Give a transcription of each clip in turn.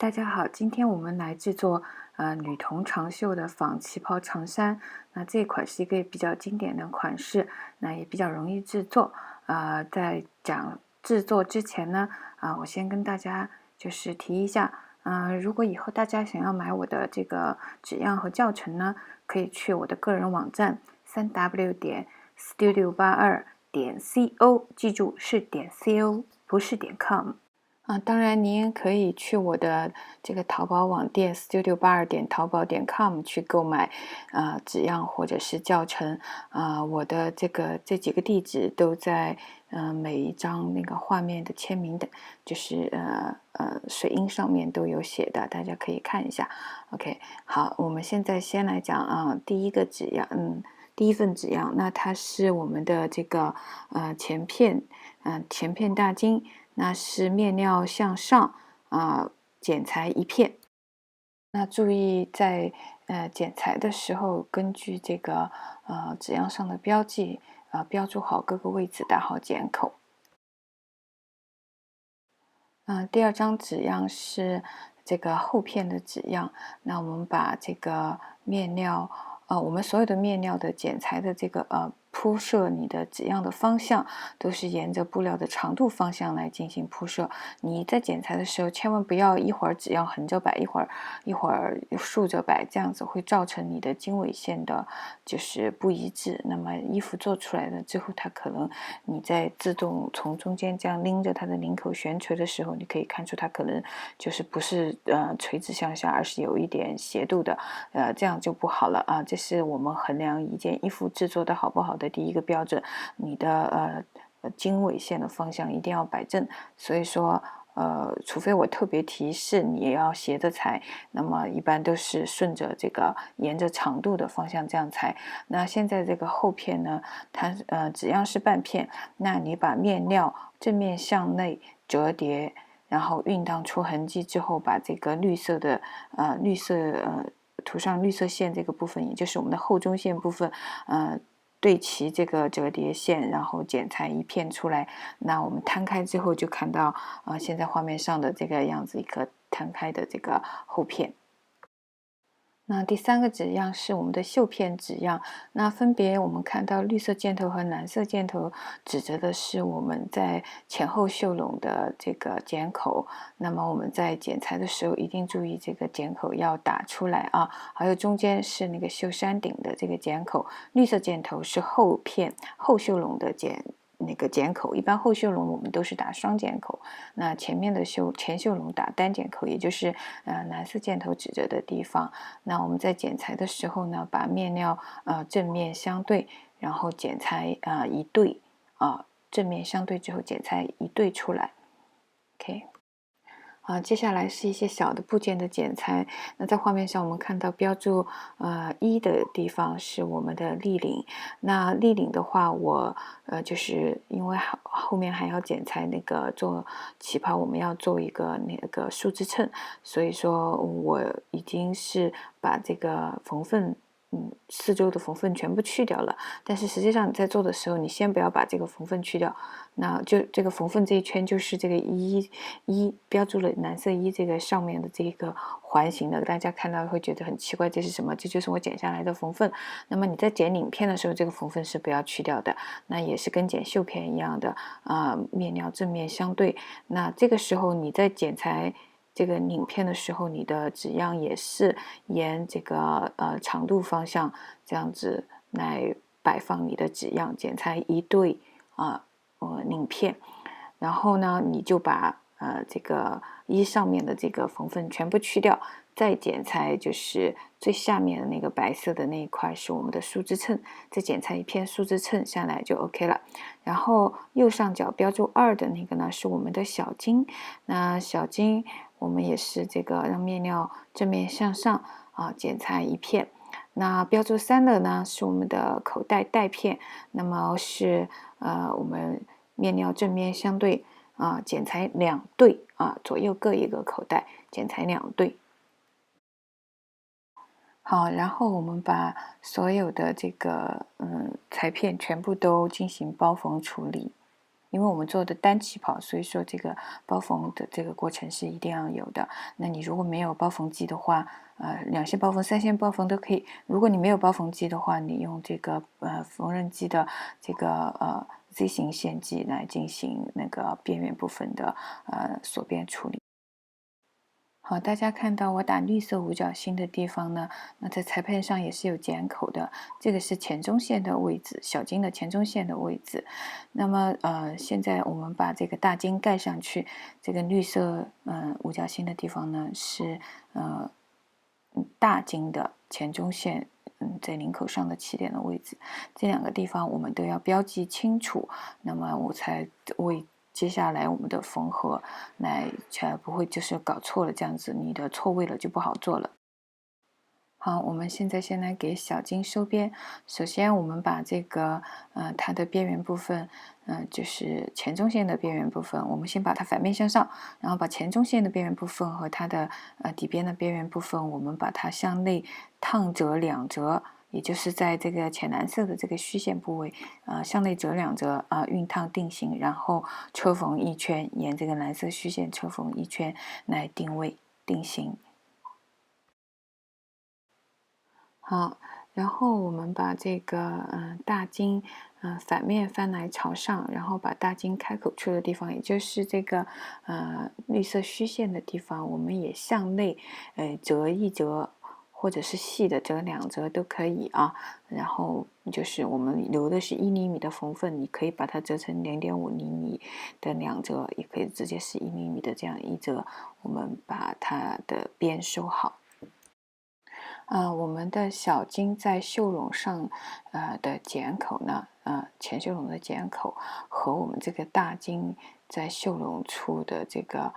大家好，今天我们来制作女童长袖的仿旗袍长衫。那这一款是一个比较经典的款式，那也比较容易制作。在讲制作之前呢，我先跟大家就是提一下，如果以后大家想要买我的这个纸样和教程呢，可以去我的个人网站3w.studio82.co，记住是.co，不是.com。当然，您也可以去我的这个淘宝网店 studio82.淘宝.com 去购买纸样或者是教程。我的这几个地址都在每一张那个画面的签名的，就是水印上面都有写的，大家可以看一下。OK， 好，我们现在先来讲第一个纸样，第一份纸样，那它是我们的这个前片大襟。那是面料向上剪裁一片。那注意在剪裁的时候，根据这个纸样上的标记标注好各个位置，打好剪口。第二张纸样是这个后片的纸样。那我们把这个面料我们所有的面料的剪裁的这个铺设，你的纸样的方向都是沿着布料的长度方向来进行铺设。你在剪裁的时候，千万不要一会儿纸样横着摆，一会儿竖着摆，这样子会造成你的经纬线的就是不一致。那么衣服做出来了之后，它可能你在自动从中间这样拎着它的领口悬垂的时候，你可以看出它可能就是不是垂直向下，而是有一点斜度的，这样就不好了啊。这是我们衡量一件衣服制作的好不好的第一个标准，你的经纬线的方向一定要摆正。所以说除非我特别提示你要斜着裁，那么一般都是顺着这个沿着长度的方向这样裁。那现在这个后片呢，它纸样是半片，那你把面料正面向内折叠，然后熨当出痕迹之后，把这个绿色涂上绿色线这个部分，也就是我们的后中线部分，对齐这个折叠线，然后剪裁一片出来。那我们摊开之后就看到现在画面上的这个样子，一个摊开的这个后片。那第三个纸样是我们的绣片纸样，那分别我们看到绿色箭头和蓝色箭头指着的是我们在前后绣拢的这个剪口。那么我们在剪裁的时候一定注意这个剪口要打出来啊。还有中间是那个绣山顶的这个剪口，绿色箭头是后片后绣拢的剪口，一般后绣拢我们都是打双剪口，那前面的前绣拢打单剪口，也就是蓝色箭头指着的地方。那我们在剪裁的时候呢，把面料正面相对，然后剪裁一对正面相对之后剪裁一对出来。OK。接下来是一些小的部件的剪裁。那在画面上我们看到标注1的地方是我们的立领。那立领的话，我就是因为后面还要剪裁那个做旗袍，我们要做一个那个束支衬，所以说我已经是把这个缝缝四周的缝缝全部去掉了。但是实际上你在做的时候，你先不要把这个缝缝去掉，那就这个缝缝这一圈就是这个标注了蓝色1这个上面的这个环形的，大家看到会觉得很奇怪，这是什么？这就是我剪下来的缝缝。那么你在剪领片的时候，这个缝缝是不要去掉的。那也是跟剪绣片一样的面料正面相对。那这个时候你在剪裁这个领片的时候，你的纸样也是沿这个长度方向这样子来摆放你的纸样，剪裁一对领片。然后呢，你就把这个1上面的这个缝缝全部去掉，再剪裁就是最下面的那个白色的那一块是我们的束支衬，再剪裁一片束支衬下来就 OK 了。然后右上角标注2的那个呢是我们的小襟。那小襟我们也是这个让面料正面向上剪裁一片。那标注3的呢是我们的口袋带片，那么是我们面料正面相对剪裁2对左右各一个口袋，剪裁2对。好，然后我们把所有的这个裁片全部都进行包缝处理。因为我们做的单起跑，所以说这个包缝的这个过程是一定要有的。那你如果没有包缝机的话，2线包缝、3线包缝都可以。如果你没有包缝机的话，你用这个缝纫机的这个Z 型线机来进行那个边缘部分的锁边处理。好，大家看到我打绿色五角星的地方呢，那在裁片上也是有剪口的，这个是前中线的位置，小筋的前中线的位置。那么现在我们把这个大筋盖上去，这个绿色五角星的地方呢是大筋的前中线。在领口上的起点的位置，这2个地方我们都要标记清楚，那么我才为接下来我们的缝合才不会就是搞错了，这样子你的错位了就不好做了。好，我们现在先来给小筋收边。首先，我们把这个它的边缘部分，就是前中线的边缘部分，我们先把它反面向上，然后把前中线的边缘部分和它的底边的边缘部分，我们把它向内烫折2折，也就是在这个浅蓝色的这个虚线部位，向内折2折熨烫定型，然后车缝1圈，沿这个蓝色虚线车缝1圈来定位定型。好，然后我们把这个大筋反面翻来朝上，然后把大筋开口处的地方，也就是这个绿色虚线的地方，我们也向内折1折，或者是细的折2折都可以啊。然后就是我们留的是1厘米的缝缝，你可以把它折成0.5厘米的2折，也可以直接是1厘米的这样1折，我们把它的边收好。我们的小筋在袖笼上，的剪口呢，前袖笼的剪口和我们这个大筋在袖笼处的这个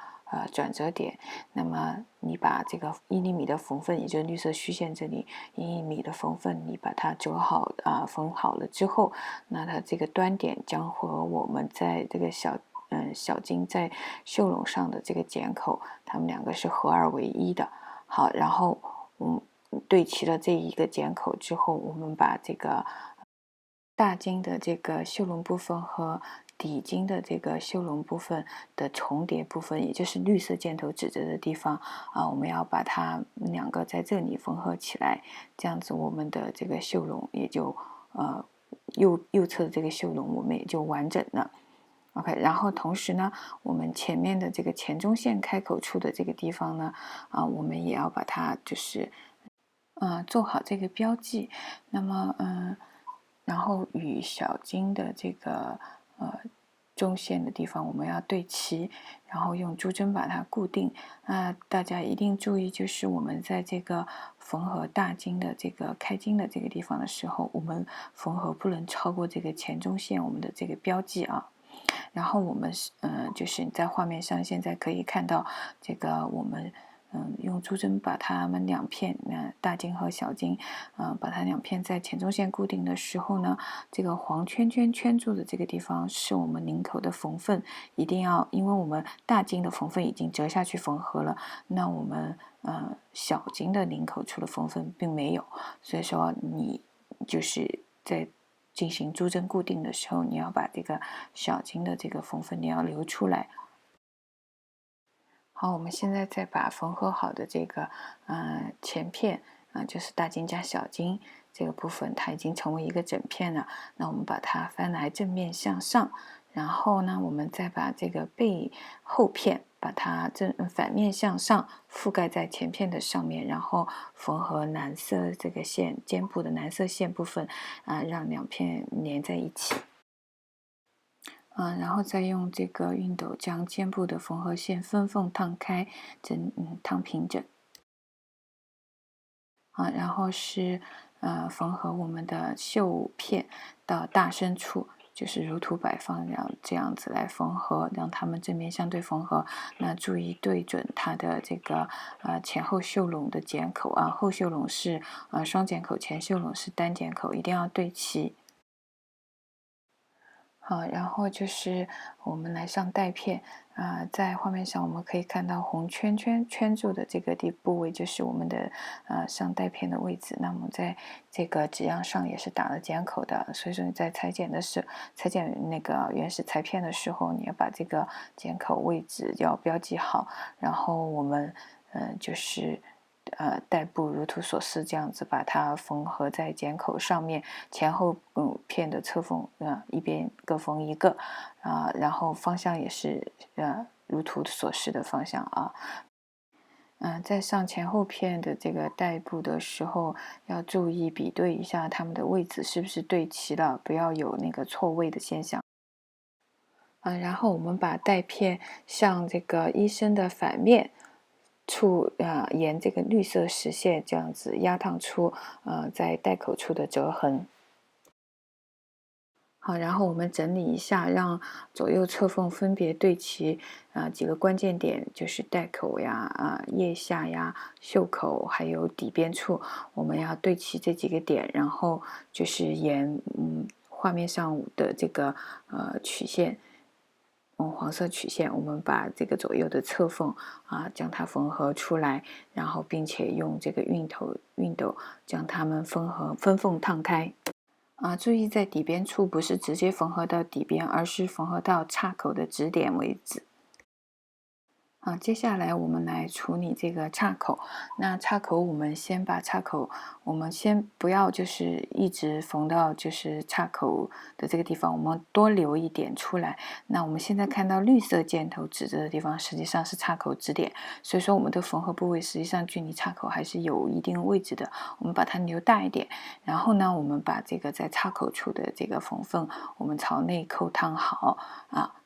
转折点，那么你把这个1厘米的缝缝，也就是绿色虚线这里1厘米的缝缝，你把它折好缝好了之后，那它这个端点将和我们在这个小筋在袖笼上的这个剪口，它们2个是合二为一的。好，然后对齐了这一个剪口之后，我们把这个大筋的这个袖笼部分和底筋的这个袖笼部分的重叠部分，也就是绿色箭头指着的地方我们要把它2个在这里缝合起来，这样子我们的这个袖笼也就右侧的这个袖笼我们也就完整了。OK， 然后同时呢，我们前面的这个前中线开口处的这个地方呢，我们也要把它就是做好这个标记。那么然后与小筋的这个中线的地方我们要对齐，然后用珠针把它固定。大家一定注意，就是我们在这个缝合大筋的这个开筋的这个地方的时候，我们缝合不能超过这个前中线我们的这个标记啊。然后我们就是在画面上现在可以看到这个我们用珠针把它们2片大筋和小筋把它2片在前中线固定的时候呢，这个黄圈圈圈住的这个地方是我们领口的缝缝，一定要因为我们大筋的缝缝已经折下去缝合了，那我们小筋的领口处的缝缝并没有，所以说你就是在进行珠针固定的时候，你要把这个小筋的这个缝缝你要留出来。好，我们现在再把缝合好的这个前片就是大筋加小筋这个部分，它已经成为一个整片了。那我们把它翻来正面向上，然后呢，我们再把这个背后片把它反面向上覆盖在前片的上面，然后缝合蓝色这个线肩部的蓝色线部分让2片连在一起。然后再用这个熨斗将肩部的缝合线分缝烫开，烫平整。然后是缝合我们的袖片到大身处，就是如图摆放这样子来缝合，让它们正面相对缝合。那注意对准它的这个前后袖笼的剪口后袖笼是双剪口，前袖笼是单剪口，一定要对齐。好，然后就是我们来上带片，在画面上我们可以看到红圈圈圈住的这个部位就是我们的上带片的位置。那么在这个纸样上也是打了剪口的，所以说你在裁剪那个原始裁片的时候，你要把这个剪口位置要标记好，然后我们就是带布如图所示，这样子把它缝合在剪口上面，前后片的侧缝一边各缝一个然后方向也是如图所示的方向啊。在上前后片的这个带布的时候，要注意比对一下它们的位置是不是对齐了，不要有那个错位的现象。然后我们把带片向这个医生的反面处沿这个绿色实线这样子压烫出在带口处的折痕。好，然后我们整理一下，让左右侧缝分别对齐几个关键点，就是带口呀、腋下呀、袖口，还有底边处，我们要对齐这几个点，然后就是沿画面上的这个曲线。黄色曲线，我们把这个左右的侧缝将它缝合出来，然后并且用这个熨斗将它们分缝烫开。注意在底边处不是直接缝合到底边，而是缝合到岔口的指点为止。接下来我们来处理这个岔口。那岔口，我们先把岔口，我们先不要就是一直缝到就是岔口的这个地方，我们多留一点出来。那我们现在看到绿色箭头指着的地方，实际上是岔口指点，所以说我们的缝合部位实际上距离岔口还是有一定位置的。我们把它留大一点，然后呢，我们把这个在岔口处的这个缝缝，我们朝内扣烫好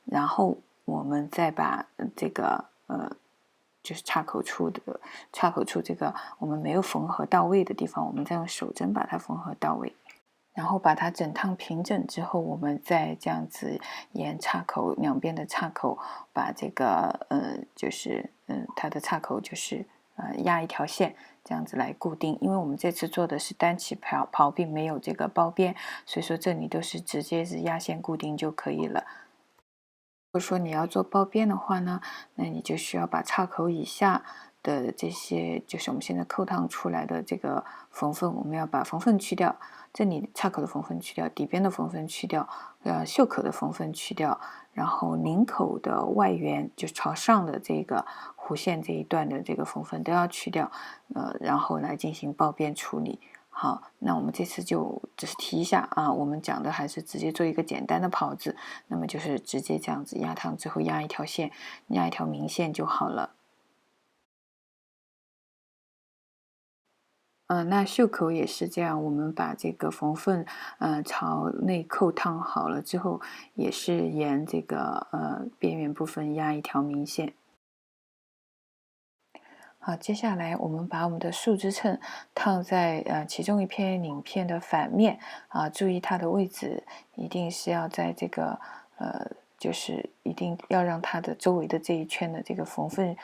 然后我们再把这个就是岔口处这个我们没有缝合到位的地方，我们再用手针把它缝合到位，然后把它整烫平整之后，我们再这样子沿岔口两边的岔口，把这个它的岔口就是压一条线，这样子来固定。因为我们这次做的是单起袍，并没有这个包边，所以说这里都是直接是压线固定就可以了。如果说你要做包边的话呢，那你就需要把岔口以下的这些，就是我们现在扣烫出来的这个缝缝，我们要把缝缝去掉，这里岔口的缝缝去掉，底边的缝缝去掉，袖口的缝缝去掉，然后领口的外缘就是朝上的这个弧线这一段的这个缝缝都要去掉，然后来进行包边处理。好，那我们这次就只是提一下我们讲的还是直接做一个简单的袍子，那么就是直接这样子压烫之后压一条线，压一条明线就好了。那袖口也是这样，我们把这个缝缝朝内扣烫好了之后，也是沿这个边缘部分压一条明线。好，接下来我们把我们的树枝衬烫在其中一片领片的反面注意它的位置一定是要在这个就是一定要让它的周围的这一圈的这个缝缝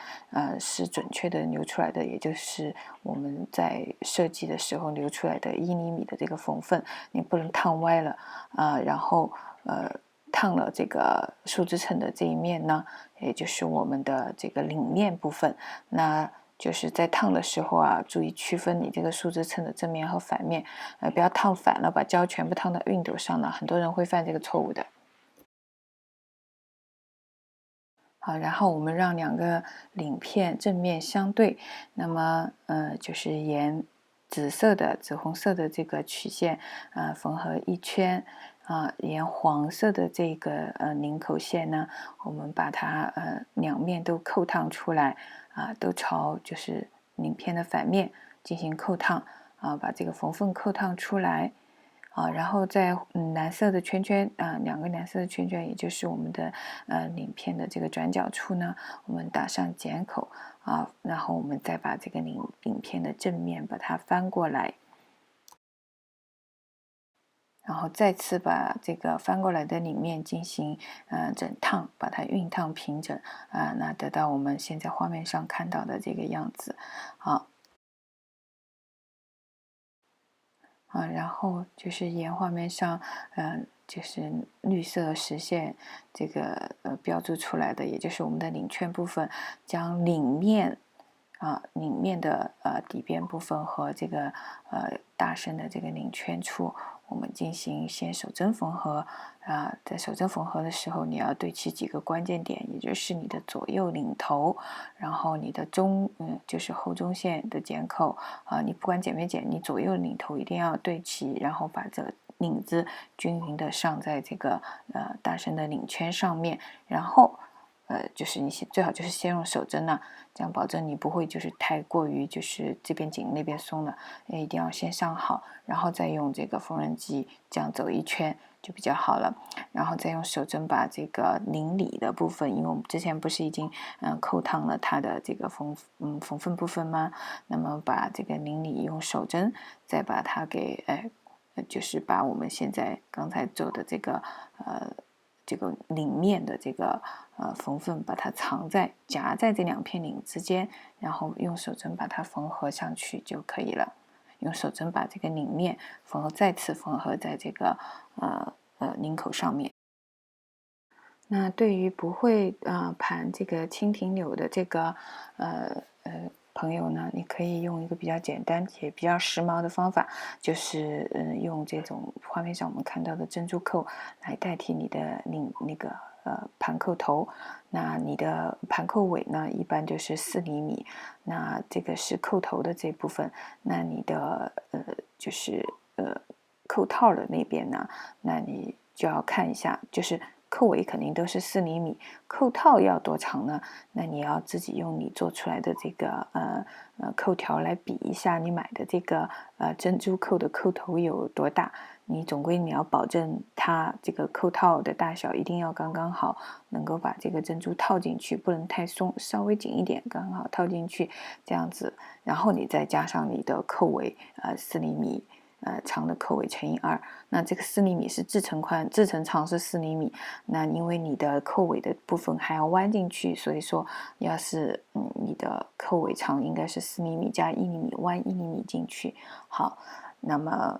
是准确的留出来的，也就是我们在设计的时候留出来的1厘米的这个缝缝，你不能烫歪了然后烫了这个树枝衬的这一面呢，也就是我们的这个领面部分，那就是在烫的时候注意区分你这个树枝衬的正面和反面，不要烫反了，把胶全部烫到熨斗上了，很多人会犯这个错误的。好，然后我们让两个领片正面相对，那么就是沿紫红色的这个曲线缝合一圈沿黄色的这个领口线呢，我们把它两面都扣烫出来都朝就是领片的反面进行扣烫把这个缝缝扣烫出来。然后在蓝色的圈圈两个蓝色的圈圈，也就是我们的领片的这个转角处呢，我们打上剪口然后我们再把这个领片的正面把它翻过来，然后再次把这个翻过来的领面进行整烫，把它熨烫平整那得到我们现在画面上看到的这个样子。好，然后就是沿画面上，就是绿色实线这个标注出来的，也就是我们的领圈部分，将领面的底边部分和这个大身的这个领圈处，我们进行先手针缝合在手针缝合的时候，你要对齐几个关键点，也就是你的左右领头，然后你的就是后中线的剪口你不管剪没剪，你左右领头一定要对齐，然后把这个领子均匀的上在这个大身的领圈上面，然后就是你最好就是先用手针这样保证你不会就是太过于就是这边紧那边松了，一定要先上好，然后再用这个缝纫机这样走一圈就比较好了，然后再用手针把这个领里的部分，因为我们之前不是已经扣烫了它的这个缝缝部分吗？那么把这个领里用手针再把它给就是把我们现在刚才做的这个领面的这个缝缝把它夹在这两片领之间，然后用手针把它缝合上去就可以了。用手针把这个领面再次缝合在这个领口上面。那对于不会盘这个蜻蜓柳的这个朋友呢，你可以用一个比较简单且比较时髦的方法，就是用这种画面上我们看到的珍珠扣来代替你的那个盘扣头。那你的盘扣尾呢，一般就是4厘米。那这个是扣头的这部分。那你的就是扣套的那边呢，那你就要看一下，就是扣尾肯定都是4厘米，扣套要多长呢？那你要自己用你做出来的这个扣条来比一下，你买的这个珍珠扣的扣头有多大？你总归你要保证它这个扣套的大小一定要刚刚好，能够把这个珍珠套进去，不能太松，稍微紧一点，刚好套进去，这样子，然后你再加上你的扣尾4厘米。长的扣尾乘以2，那这个4厘米是制成宽，制成长是4厘米。那因为你的扣尾的部分还要弯进去，所以说要是你的扣尾长应该是4厘米加1厘米，弯1厘米进去。好，那么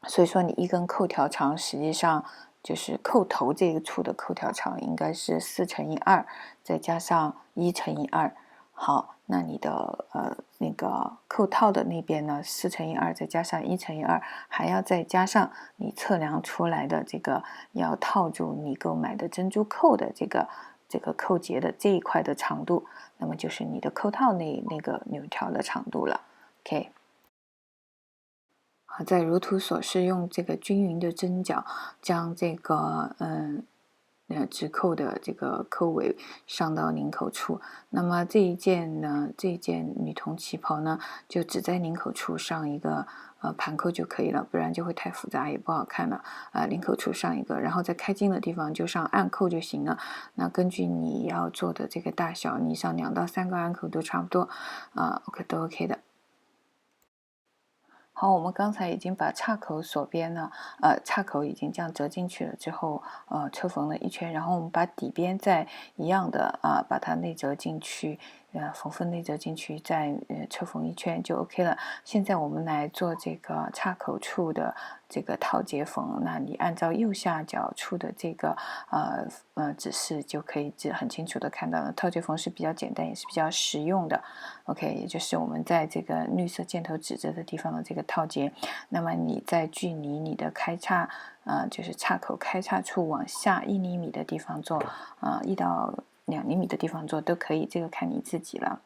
所以说你一根扣条长实际上就是扣头这个处的扣条长应该是4乘以2，再加上1乘以2。好，那你的那个扣套的那边呢，4乘以2再加上1乘以2，还要再加上你测量出来的这个要套住你购买的珍珠扣的这个扣结的这一块的长度，那么就是你的扣套那个纽条的长度了。OK。好，再如图所示，用这个均匀的针脚将这个直扣的这个扣尾上到领口处。那么这一件女童旗袍呢，就只在领口处上一个盘扣就可以了，不然就会太复杂也不好看了。领口处上一个，然后在开襟的地方就上暗扣就行了。那根据你要做的这个大小，你上2到3个暗扣都差不多，OK 都 OK 的。好，我们刚才已经把岔口锁边呢，岔口已经这样折进去了之后，车缝了一圈，然后我们把底边再一样的把它内折进去，缝缝内折进去，再车缝一圈就 OK 了。现在我们来做这个岔口处的这个套结缝，那你按照右下角处的这个指示就可以很清楚的看到了。套结缝是比较简单，也是比较实用的。OK， 也就是我们在这个绿色箭头指着的地方的这个套结，那么你在距离你的开叉，就是岔口开叉处往下1厘米的地方做，1到2厘米的地方做都可以，这个看你自己了。